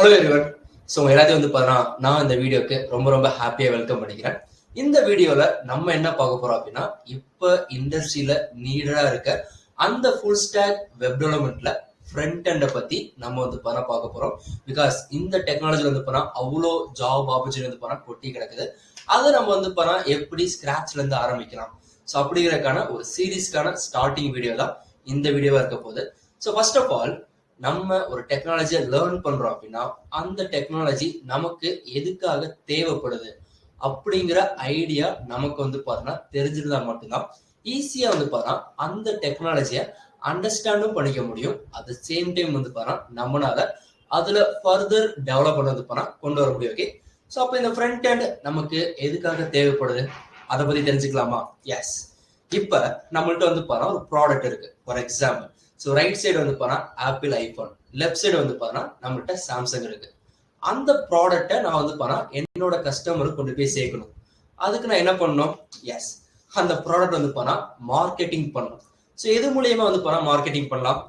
Hello everyone. So எல்லாத்தையும் வந்து பார்த்தீங்கன்னா நான் இந்த வீடியோக்கு ரொம்ப ஹாப்பியாக வெல்கம் பண்ணிக்கிறேன். இந்த வீடியோல நம்ம என்ன பார்க்க போறோம் அப்படின்னா, இப்போ இண்டஸ்ட்ரியில நீடா இருக்க அந்த ஃபுல் ஸ்டாக் வெப் டெவலப்மெண்ட்ல ஃப்ரண்ட் எண்டை பத்தி நம்ம வந்து பார்க்க போறோம். பிகாஸ் இந்த டெக்னாலஜி வந்து அவ்வளோ ஜாப் ஆப்பர்ச்சுனிட்டி வந்து கொட்டி கிடக்குது. அதை நம்ம வந்து எப்படி ஸ்கிராச்ல இருந்து ஆரம்பிக்கலாம். ஸோ அப்படிங்கிறதுக்கான ஒரு சீரீஸ்க்கான ஸ்டார்டிங் வீடியோ தான் இந்த வீடியோவா இருக்க போகுது. ஸோ ஃபர்ஸ்ட் ஆஃப் ஆல் நம்ம ஒரு டெக்னாலஜியை லேர்ன் பண்றோம் அப்படின்னா அந்த டெக்னாலஜி நமக்கு எதுக்காக தேவைப்படுது அப்படிங்கிற ஐடியா நமக்கு வந்து பார்த்தோம்னா தெரிஞ்சிருந்தா மட்டும்தான் ஈஸியா வந்து பார்த்தா அந்த டெக்னாலஜியை அண்டர்ஸ்டாண்டும் பண்ணிக்க முடியும். அட் சேம் டைம் வந்து பார்த்தா நம்மளால அதுல ஃபர்தர் டெவலப் பண்ண வந்து பார்த்தா கொண்டு வர முடியும். ஓகே, ஸோ அப்போ இந்த ஃப்ரண்ட் எண்ட் நமக்கு எதுக்காக தேவைப்படுது அதை பத்தி தெரிஞ்சுக்கலாமா? எஸ். இப்ப நம்மள்ட்ட வந்து பார்த்தா ஒரு ப்ராடக்ட் இருக்கு. For example, so right side வந்து பார்த்தா ஆப்பிள் ஐபோன், லெஃப்ட் சைடு வந்து பார்த்தா நம்மள்ட்ட சாம்சங் இருக்கு. அந்த ப்ராடக்டை நான் வந்து பார்த்தா என்னோட கஸ்டமருக்கு கொண்டு போய் சேர்க்கணும். அதுக்கு நான் என்ன பண்ணணும்? எஸ், அந்த ப்ராடக்ட் வந்து பார்த்தா மார்க்கெட்டிங் பண்ணணும். ஸோ எது மூலியமா வந்து பார்த்தா மார்க்கெட்டிங் பண்ணலாம்?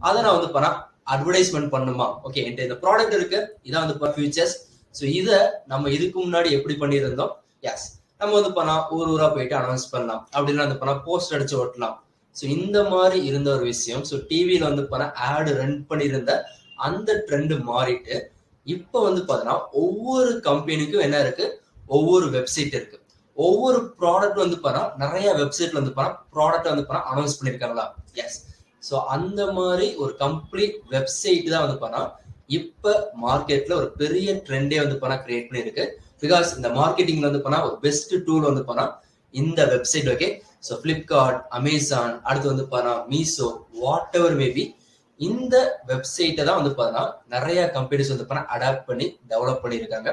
அதை நான் வந்து பார்த்தா அட்வர்டைஸ்மெண்ட் பண்ணுமா? ஓகே, என்கிட்ட இந்த ப்ராடக்ட் இருக்கு, இதான் வந்து ஃபியூச்சர்ஸ். ஸோ இதை நம்ம இதுக்கு முன்னாடி எப்படி பண்ணியிருந்தோம்? எஸ், நம்ம வந்து பண்ணா ஊரா போயிட்டு அனௌன்ஸ் பண்ணலாம், அப்படின்னா வந்து பண்ணா போஸ்ட் அடிச்சு ஓட்டலாம். ஸோ இந்த மாதிரி இருந்த ஒரு விஷயம். ஸோ டிவியில வந்து பண்ண ஆடு ரன் பண்ணியிருந்த அந்த ட்ரெண்ட் மாறிட்டு இப்போ வந்து பார்த்தீங்கன்னா ஒவ்வொரு கம்பெனிக்கும் என்ன இருக்கு? ஒவ்வொரு வெப்சைட் இருக்கு. ஒவ்வொரு ப்ராடக்ட் வந்து பார்த்தா நிறைய வெப்சைட்ல வந்து பார்த்தா ப்ராடக்ட் வந்து பார்த்தா அனௌன்ஸ் பண்ணியிருக்காங்களா? எஸ். ஸோ அந்த மாதிரி ஒரு கம்ப்ளீட் வெப்சைட் தான் வந்து பார்த்தா இப்போ மார்க்கெட்ல ஒரு பெரிய ட்ரெண்டே வந்து பார்த்தா கிரியேட் பண்ணியிருக்கு. பிகாஸ் இந்த மார்க்கெட்டிங்ல வந்து பார்த்தா ஒரு பெஸ்ட் டூல் வந்து பார்த்தா இந்த website. Okay, so Flipkart, Amazon, அடுத்து வந்து பார்த்தா மீஷோ, வாட் எவர் மேபி, இந்த வெப்சைட்டை தான் வந்து பார்த்தா நிறைய கம்பெனிஸ் வந்து பார்த்தா அடாப்ட் பண்ணி டெவலப் பண்ணியிருக்காங்க.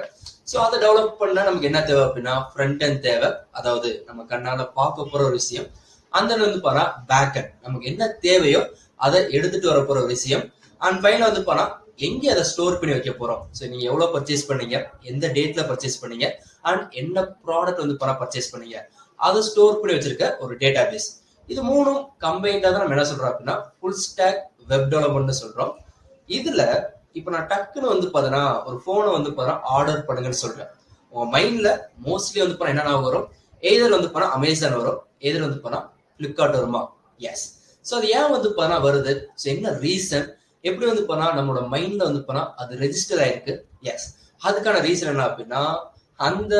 ஸோ அதை டெவலப் பண்ணா நமக்கு என்ன தேவை அப்படின்னா ஃப்ரண்ட் எண்ட் தேவை. அதாவது நம்ம கண்ணால பார்க்க போற ஒரு விஷயம். அந்த வந்து பார்த்தா பேக் எண்ட் நமக்கு என்ன தேவையோ அதை எடுத்துட்டு வர போற ஒரு விஷயம். அண்ட் ஃபைனல் வந்து பார்த்தா எங்க அதை ஸ்டோர் பண்ணி வைக்க போறோம். ஸோ நீங்க எவ்வளவு பர்ச்சேஸ் பண்ணீங்க, எந்த டேட்ல பர்ச்சேஸ் பண்ணீங்க, அண்ட் என்ன ப்ராடக்ட் வந்து பர்ச்சேஸ் பண்ணீங்க, அதை ஸ்டோர் பண்ணி வச்சிருக்க ஒரு டேட்டா பேஸ். இது மூணும் கம்பைண்டா தான் நம்ம என்ன சொல்றோம் அப்படின்னா ஃபுல் ஸ்டாக் வெப் டெவலப்மெண்ட் சொல்றோம். இதுல இப்ப நான் டக்குன்னு வந்து பாத்தீங்கன்னா ஒரு போனை வந்து பாத்தீங்கன்னா ஆர்டர் பண்ணுங்கன்னு சொல்றேன். உங்க மைண்ட்ல மோஸ்ட்லி வந்து பாத்தீங்கன்னா என்னென்ன வரும்? எதில் வந்து பாத்தீங்கன்னா அமேசான் வரும், எதில் வந்து பாத்தீங்கன்னா பிளிப்கார்ட் வருமா? எஸ். ஸோ அது ஏன் வந்து பாத்தீங்கன்னா வருது? ஸோ என்ன ரீசன்? எப்படி வந்து பண்ணா நம்மளோட மைண்ட்ல வந்து பண்ணா அது ரெஜிஸ்டர் ஆயிருக்கு? எஸ், அதுக்கான ரீசன் என்ன அப்படின்னா அந்த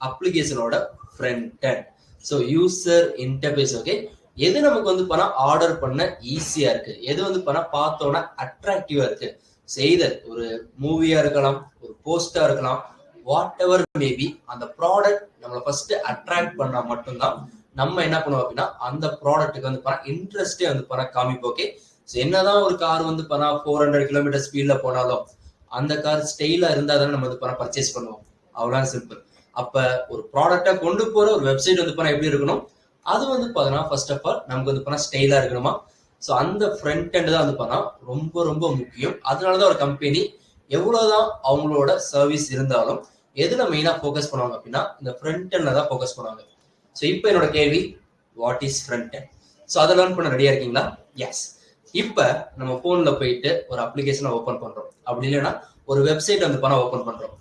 அப்ளிகேஷனோட front end, so user interface. Okay, எது நமக்கு வந்து பண்ணா ஆர்டர் பண்ண ஈஸியா இருக்கு, எது வந்து பண்ணா பார்த்தோன்னா அட்ராக்டிவா இருக்கு. செய்தல் ஒரு மூவியா இருக்கலாம், ஒரு போஸ்டா இருக்கலாம், வாட் எவர் மேபி, அந்த ப்ராடக்ட் நம்மளை ஃபர்ஸ்ட் அட்ராக்ட் பண்ணா மட்டும்தான் நம்ம என்ன பண்ணுவோம் அப்படின்னா அந்த ப்ராடக்ட்டுக்கு வந்து பண்ணா இன்ட்ரெஸ்டே வந்து பண்ண காமிப்போம். ஓகே, ஸோ என்னதான் ஒரு கார் வந்து பண்ணா 400 கிலோமீட்டர் ஸ்பீட்ல போனாலும் அந்த கார் ஸ்டைலா இருந்தா தானே நம்ம வந்து பண்ண பர்ச்சேஸ் பண்ணுவோம். அவ்வளோ சிம்பிள். அப்ப ஒரு ப்ராடக்டா கொண்டு போற ஒரு வெப்சைட் வந்து பண்ணா எப்படி இருக்கணும்? அது வந்து பாத்தீங்கன்னா ஃபர்ஸ்ட் ஆஃப் ஆல் நமக்கு வந்து பண்ணா ஸ்டைலா இருக்கணுமா? ஸோ அந்த ஃப்ரண்ட் எண்ட் தான் வந்து பண்ணா ரொம்ப முக்கியம். அதனாலதான் ஒரு கம்பெனி எவ்வளவுதான் அவங்களோட சர்வீஸ் இருந்தாலும் எதுல மெயினா ஃபோக்கஸ் பண்ணுவாங்க அப்படின்னா இந்த ஃப்ரண்ட் எண்ட்ல தான் ஃபோக்கஸ் பண்ணுவாங்க. ஸோ இப்போ என்னோட கேள்வி, what is front end? So அதை லேர்ன் பண்ண ரெடியா இருக்கீங்களா? எஸ். இப்ப நம்ம போன்ல போயிட்டு ஒரு அப்ளிகேஷனை ஓபன் பண்றோம், அப்படி இல்லைன்னா ஒரு வெப்சைட் வந்து பண்ண ஓபன் பண்றோம்.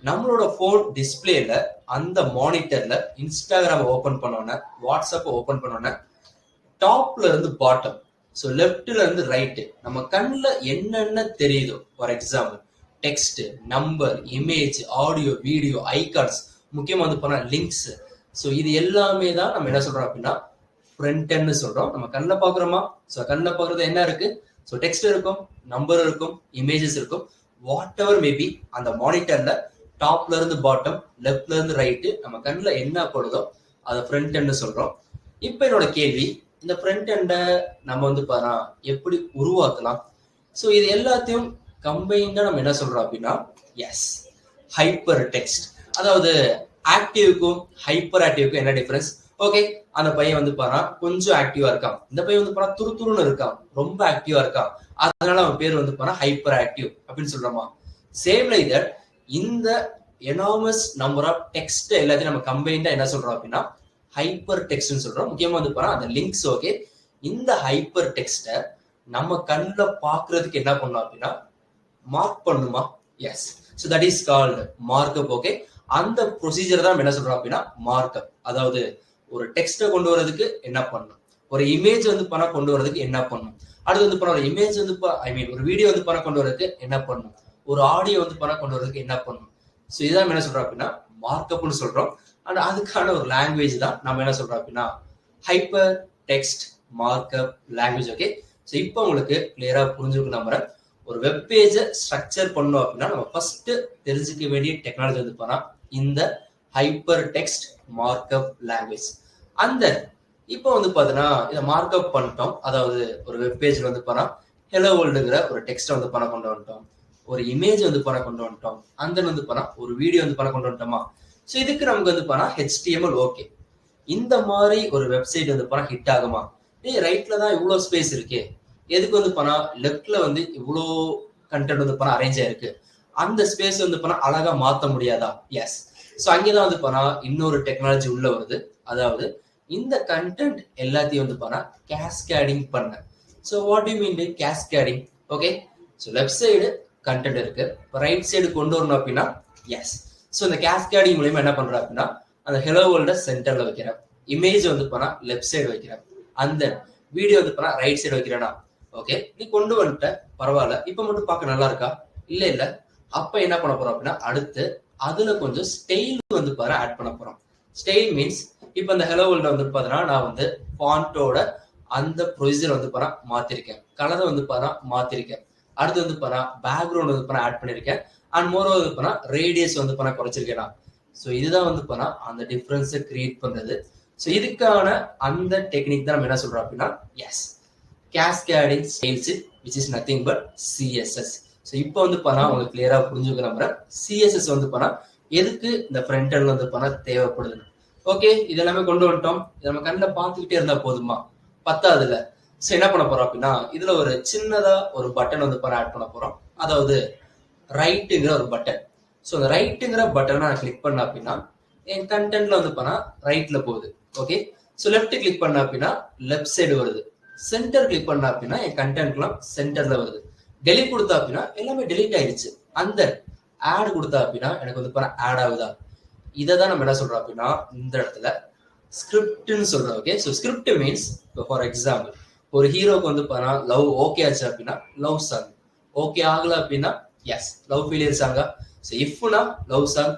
நம்மளோட போன் டிஸ்பிளேல அந்த மானிட்டர்ல இன்ஸ்டாகிராம் ஓபன் பண்ணோன்னே, வாட்ஸ்அப் ஓபன் பண்ணோன்னே, டாப்ல இருந்து பாட்டம், ஸோ லெஃப்ட்ல இருந்து ரைட்டு நம்ம கண்ணில் என்னென்ன தெரியுதோ, for example text, number, image, audio, video, ஐகார்ட்ஸ், முக்கியமா வந்து பண்ண லிங்க்ஸ், ஸோ இது எல்லாமே தான் நம்ம என்ன சொல்றோம் அப்படின்னா ஃப்ரண்ட் எண்ட்னு சொல்றோம். நம்ம கண்ணில் பாக்குறோமா? ஸோ கண்ணில் பாக்குறது என்ன இருக்கு? ஸோ டெக்ஸ்ட் இருக்கும், நம்பர் இருக்கும், இமேஜஸ் இருக்கும், வாட் எவர் மேபி அந்த மானிட்டர்ல டாப்ல இருந்து பாட்டம், லெஃப்ட்ல இருந்து ரைட்டு நம்ம கண்ணில் என்ன போடுதோ அதை ஃப்ரண்ட் எண்ட்னு சொல்றோம். இப்போ என்னோட கேள்வி, இந்த ஃப்ரண்ட் எண்டை நம்ம வந்து பாத்தா எப்படி உருவாக்கலாம்? ஸோ இது எல்லாத்தையும் கம்பைண்டா நம்ம என்ன சொல்றோம் அப்படின்னா எஸ், ஹைப்பர் டெக்ஸ்ட். அதாவது ஆக்டிவ்க்கும் ஹைப்பர் ஆக்டிவ்க்கும் என்ன டிஃபரன்ஸ்? ஓகே, அந்த பையன் வந்து பாத்தா கொஞ்சம் ஆக்டிவா இருக்கான், இந்த பையன் வந்து பாத்தா துருத்துருன்னு இருக்கான், ரொம்ப ஆக்டிவா இருக்கான், அதனால அவன் பேர் வந்து பாத்தா ஹைப்பர் ஆக்டிவ் அப்படின்னு சொல்றோமா? சேம் லைக் தட் இந்த எனாமஸ் நம்பர் ஆஃப் டெக்ஸ்ட் எல்லாத்தையும் நம்ம கம்பைண்டா என்ன சொல்றோம் அப்படின்னா ஹைப்பர் டெக்ஸ்ட்னு சொல்றோம். முக்கியமா வந்து பாத்தா அந்த லிங்க்ஸ். ஓகே, இந்த ஹைப்பர் டெக்ஸ்ட நம்ம கண்ணில் பாக்குறதுக்கு என்ன பண்ணலாம் அப்படின்னா மார்க் பண்ணுமா? Yes. So that is called markup. Okay, அந்த ப்ரொசீஜர் தான் என்ன சொல்றோம் அப்படின்னா மார்க்அப். அதாவது ஒரு டெக்ஸ்ட்டை கொண்டு வரதுக்கு என்ன பண்ணணும், ஒரு இமேஜ் வந்து பணம் கொண்டு வரதுக்கு என்ன பண்ணணும், அடுத்து வந்து பணம் ஒரு இமேஜ் வந்து ஒரு வீடியோ வந்து பணம் கொண்டு வரதுக்கு என்ன பண்ணணும், ஒரு ஆடியோ வந்து பணம் கொண்டு வரதுக்கு என்ன பண்ணணும். ஸோ இதான் என்ன சொல்றோம் அப்படின்னா மார்க்அப்னு சொல்றோம். அண்ட் அதுக்கான ஒரு லாங்குவேஜ் தான் நம்ம என்ன சொல்றோம் அப்படின்னா hyper text markup language. Okay, so இப்போ உங்களுக்கு கிளியரா புரிஞ்சுக்க நம்புறேன். ஒரு வெப் பேஜை ஸ்ட்ரக்சர் பண்ணோம் அப்படின்னா நம்ம ஃபர்ஸ்ட் தெரிஞ்சுக்க வேண்டிய டெக்னாலஜி வந்து பண்ணா இந்த ஹைப்பர் டெக்ஸ்ட் மார்க்அப் லாங்குவேஜ். அந்த இப்போ வந்து பாத்தீங்கன்னா இதை மார்க்அப் பண்ணிட்டோம். அதாவது ஒரு வெப் பேஜ்ல வந்து பண்ணா ஹெலோ வேர்ல்டுங்கிற ஒரு டெக்ஸ்ட் வந்து பண்ண கொண்டு வந்துட்டோம், ஒரு இமேஜ் வந்து பண்ண கொண்டு வந்துட்டோம், அந்த வந்து பண்ணா ஒரு வீடியோ வந்து பண்ண கொண்டு வந்துட்டோமா. ஸோ இதுக்கு நமக்கு வந்து பண்ணா HTML ஓகே. இந்த மாதிரி ஒரு வெப்சைட் வந்து பண்ணா ஹிட் ஆகுமா? ரைட்ல தான் இவ்வளோ ஸ்பேஸ் இருக்கு, எதுக்கு வந்து பண்ணா லெஃப்ட்ல வந்து இவ்வளோ கண்டென்ட் வந்து பண்ணா அரேஞ்ச் ஆயிருக்கு, அந்த ஸ்பேஸ் வந்து பண்ணா அழகா மாத்த முடியாதா? எஸ். ஸோ அங்கேதான் வந்து பண்ணா இன்னொரு டெக்னாலஜி உள்ள வருது. அதாவது இந்த கண்டென்ட் எல்லாத்தையும் வந்து பண்ணா கேஸ்கேடிங் பண்ண. So what you mean by cascading? Okay, so left side content இருக்கு, ரைட் சைடு கொண்டு வரணும் அப்படின்னா எஸ். ஸோ இந்த கேஸ்கேடிங் மூலியமா என்ன பண்றேன் அப்படின்னா அந்த ஹெலோ வேர்ல்ட சென்டர்ல வைக்கிறேன், இமேஜ் வந்து பண்ணா லெஃப்ட் சைடு வைக்கிறேன், அந்த வீடியோ வந்து பண்ணா ரைட் சைடு வைக்கிறேன்னா ஓகே நீ கொண்டு வந்துட்ட பரவாயில்ல, இப்ப மட்டும் பார்க்க நல்லா இருக்கா? இல்ல. அப்ப என்ன பண்ண போறோம் அப்படின்னா அடுத்து அதுல கொஞ்சம் ஸ்டைல் வந்து பாரு ஆட் பண்ண போறோம். ஸ்டைல் மீன்ஸ் இப்ப இந்த ஹெலோ வேர்ல்ட வந்து பாத்தீங்கன்னா நான் வந்து ஃபாண்டோட அந்த ப்ரொசீஜர் வந்து பாரா மாத்திருக்கேன், கலரை வந்து பாரா மாத்திருக்கேன், அடுத்து வந்து பாரா பேக்ரவுண்ட் வந்து பாரா ஆட் பண்ணிருக்கேன், அண்ட் மோர் வந்து பாரா ரேடியஸ் வந்து பாரா குறைச்சிருக்கேன். ஸோ இதுதான் வந்து பாரா அந்த டிஃபரன்ஸை கிரியேட் பண்றது. ஸோ இதுக்கான அந்த டெக்னிக் தான் நம்ம என்ன சொல்றோம் அப்படின்னா yes cascading styles which is nothing but CSS. So இப்போ வந்து பண்ணா உங்களுக்கு கிளியரா புரிஞ்சுக்க நம்புறேன். CSS வந்து பண்ணா எதுக்கு இந்த ஃப்ரண்ட் எண்ட் வந்து பண்ணா தேவைப்படுது. ஓகே, இதெல்லாமே கொண்டு வந்துட்டோம். இதை நம்ம கண்ணில் பார்த்துக்கிட்டே இருந்தா போதுமா? பத்தாதுல. ஸோ என்ன பண்ண போறோம் அப்படின்னா இதுல ஒரு சின்னதா ஒரு பட்டன் வந்து பண்ண ஆட் பண்ண போறோம். அதாவது ரைட்டுங்கிற ஒரு பட்டன். ஸோ அந்த ரைட்டுங்கிற பட்டனை நான் கிளிக் பண்ண அப்படின்னா என் கண்டென்ட்ல வந்து பண்ணா ரைட்ல போகுது. ஓகே, ஸோ லெஃப்ட் கிளிக் பண்ண அப்படின்னா லெஃப்ட் சைடு வருது, சென்டர் கிளிக் பண்ண அப்படின்னா என் கண்டென்ட்லாம் சென்டர்ல வருது, டெலிட் கொடுத்தா அப்படின்னா எல்லாமே டெலிட் ஆயிடுச்சு, அந்த ஆட் கொடுத்தா அப்படின்னா எனக்கு வந்து பண்ண ஆட் ஆகுதா. இதை தான் நம்ம என்ன சொல்றோம் அப்படின்னா இந்த இடத்துல ஸ்கிரிப்ட்னு சொல்றோம். Okay, so script means for example ஒரு ஹீரோக்கு வந்து பண்ணா லவ் ஓகே ஆச்சு அப்படின்னா லவ் சாங், ஓகே ஆகல அப்படின்னா எஸ் லவ் ஃபெயிலியர் சாங்கா. ஸோ இஃப்னா லவ் சாங்,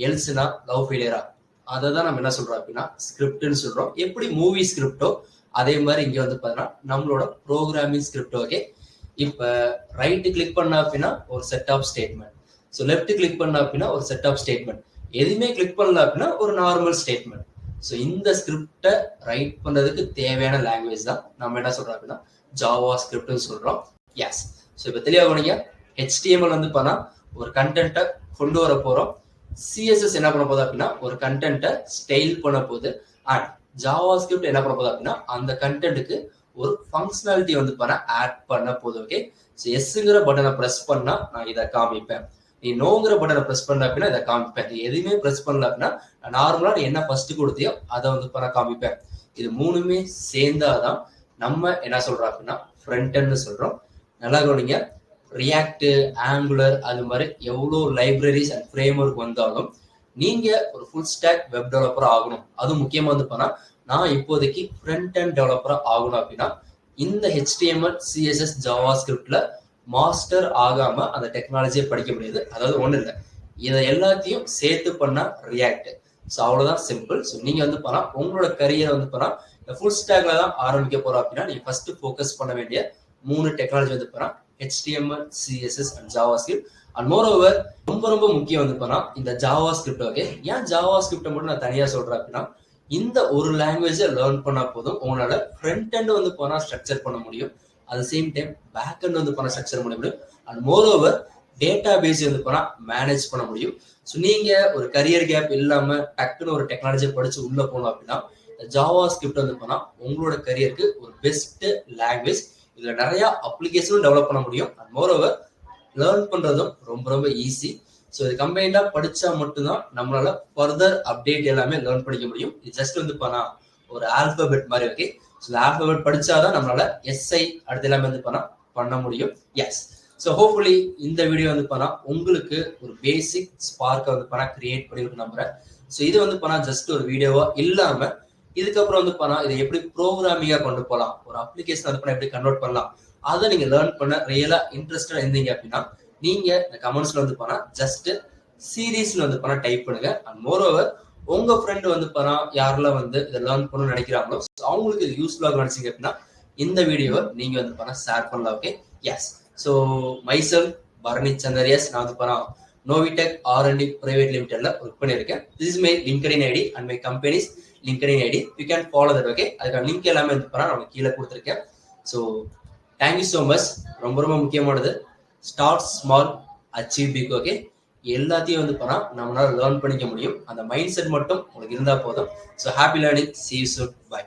எல்ஸ்னா லவ் ஃபெயிலியரா. அதை தான் நம்ம என்ன சொல்றோம் அப்படின்னா ஸ்கிரிப்ட்னு சொல்றோம். எப்படி மூவி ஸ்கிரிப்டோ அதே மாதிரி இங்க வந்து பாத்தீங்கன்னா நம்மளோட ப்ரோக்ராமிங் ஸ்கிரிப்ட். ஓகே, இப்ப ரைட் கிளிக் பண்ண அப்படின்னா ஒரு set of statement, so left click பண்ண அப்படின்னா ஒரு செட் ஆஃப் ஸ்டேட்மெண்ட், எதுவுமே கிளிக் பண்ணல அப்படின்னா ஒரு நார்மல் ஸ்டேட்மெண்ட். ஸோ இந்த ஸ்கிரிப்டை ரைட் பண்றதுக்கு தேவையான லாங்குவேஜ் தான் நம்ம என்ன சொல்றோம் அப்படின்னா ஜாவா ஸ்கிரிப்ட்னு சொல்றோம். எஸ். ஸோ இப்போ தெளிவாக கவனிங்க, HTML வந்து பண்ணா ஒரு கண்டென்ட்டை கொண்டு வர போறோம், CSS என்ன பண்ண போகுது அப்படின்னா ஒரு கண்டென்ட்டை ஸ்டைல் பண்ண போகுது, அண்ட் ஜாவா ஸ்கிரிப்ட் என்ன பண்ண போகுது அப்படின்னா அந்த கண்டென்ட்டுக்கு ஒரு ஃபங்க்ஷனாலிட்டி வந்து பண்ண ஆட் பண்ண போகுது. ஓகே, ஸோ எஸ்ங்கிற பட்டனை ப்ரெஸ் பண்ணா நான் இதை காமிப்பேன், நீ நோங்கிற பட்டனை ப்ரெஸ் பண்ண அப்படின்னா இதை காமிப்பேன், நீ எதுவுமே ப்ரெஸ் பண்ணல அப்படின்னா நார்மலா நீ என்ன ஃபர்ஸ்ட் கொடுத்தியோ அதை வந்து பண்ண காமிப்பேன். இது மூணுமே சேர்ந்தாதான் நம்ம என்ன சொல்றோம் அப்படின்னா ஃப்ரண்ட் எண்ட்னு சொல்றோம். நல்லா கவனிங்க, ரியாக்ட், ஆங்குலர் அது மாதிரி எவ்வளோ லைப்ரரிஸ் அண்ட் ஃப்ரேம் ஒர்க் வந்தாலும் நீங்க ஒரு ஃபுல் ஸ்டாக் வெப் டெவலப்பரா ஆகணும். அதுவும் முக்கியமா வந்து பண்ணா நான் இப்போதைக்கு ஃப்ரண்ட் எண்ட் டெவலப்பரா ஆகணும் அப்படின்னா இந்த HTML CSS ஜாவா ஸ்கிரிப்ட்ல மாஸ்டர் ஆகாம அந்த டெக்னாலஜியை படிக்க முடியாது. அதாவது ஒண்ணு இல்லை, இதை எல்லாத்தையும் சேர்த்து பண்ணா ரியாக்ட். ஸோ அவ்வளவுதான் சிம்பிள். ஸோ நீங்க வந்து பண்ணா உங்களோட கரியரை வந்து பண்ணா ஃபுல் ஸ்டாக்ல தான் ஆரம்பிக்க போறோம் அப்படின்னா நீங்க ஃபர்ஸ்ட் ஃபோக்கஸ் பண்ண வேண்டிய 3 டெக்னாலஜி வந்து பண்ணா HTML, CSS and JavaScript. And more over ரொம்ப ரொம்ப முக்கியம் வந்து பண்ணா இந்த JavaScript. ஓகே, ஏன் JavaScript மட்டும் நான் தனியா சொல்றேன் அப்படின்னா இந்த ஒரு லாங்குவேஜை லேர்ன் பண்ணா போதும் உங்களால ஃப்ரண்ட் எண்ட் வந்து போனா ஸ்ட்ரக்சர் பண்ண முடியும், at same time back end வந்து பண்ண ஸ்ட்ரக்சர் பண்ண முடியும், and moreover database வந்து பண்ணா மேனேஜ் பண்ண முடியும். ஸோ நீங்க ஒரு கரியர் கேப் இல்லாம டக்குன்னு ஒரு டெக்னாலஜி படிச்சு உள்ள போனோம் அப்படின்னா JavaScript வந்து பண்ணா உங்களோட கரியருக்கு ஒரு பெஸ்ட் லாங்குவேஜ். இதுல நிறைய அப்ளிகேஷனும் டெவலப் பண்ண முடியும், அண்ட் மோர் ஓவர் லேர்ன் பண்றதும் ரொம்ப ரொம்ப ஈஸி. ஸோ இது கம்பைண்டா படிச்சா மட்டும்தான் நம்மளால ஃபர்தர் அப்டேட் எல்லாமே லேர்ன் பண்ணிக்க முடியும். இது ஜஸ்ட் வந்து பண்ணா ஒரு ஆல்பபெட் மாதிரி. ஓகே, ஸோ ஆல்பபெட் படிச்சாதான் நம்மளால SI அடுத்து எல்லாமே வந்து பண்ண முடியும். எஸ். ஸோ ஹோப்ஃபுல்லி இந்த வீடியோ வந்து பண்ணா உங்களுக்கு ஒரு பேசிக் ஸ்பார்க்கை வந்து பண்ணா கிரியேட் பண்ணி நம்புறேன். ஸோ இது வந்து பண்ணா ஜஸ்ட் ஒரு வீடியோவா இல்லாம இதுக்கப்புறம் வந்து பண்ணா இதை எப்படி ப்ரோக்ராமிங்கா கொண்டு போகலாம், ஒரு அப்ளிகேஷன் வந்து பண்ணா எப்படி கன்வெர்ட் பண்ணலாம், அதை நீங்க லேர்ன் பண்ண ரியலா இன்ட்ரெஸ்டா இருந்தீங்க அப்படின்னா நீங்க இந்த கமெண்ட்ஸ்ல வந்து பண்ணா ஜஸ்ட் சீரீஸ்ல வந்து பண்ணா டைப் பண்ணுங்க. அண்ட் மோரோவர் உங்க ஃப்ரெண்ட் வந்து பண்ணா யாரெல்லாம் வந்து இதை லேர்ன் பண்ணணும்னு நினைக்கிறாங்களோ அவங்களுக்கு இது யூஸ்ஃபுல்லாக நினைச்சீங்க அப்படின்னா இந்த வீடியோவை நீங்க வந்து பண்ணா ஷேர் பண்ணலாம். Okay, yes. So myself Bharani சந்தரியஸ், நான் வந்து பண்ணா Novitech R&D Private Limitedல ஒர்க் பண்ணியிருக்கேன். This is my LinkedIn ID and my company's LinkedIn ID. You can follow that. Okay, அதுக்கான லிங்க் எல்லாமே வந்து பண்ணா நான் கீழே கொடுத்துருக்கேன். So thank you so much. ரொம்ப ரொம்ப முக்கியமானது, start small achieve big. Okay, எல்லாத்தையும் வந்து பண்ணா நம்மளால லேர்ன் பண்ணிக்க முடியும். அந்த மைண்ட் செட் மட்டும் உங்களுக்கு இருந்தா போதும். So happy learning, see you soon, bye.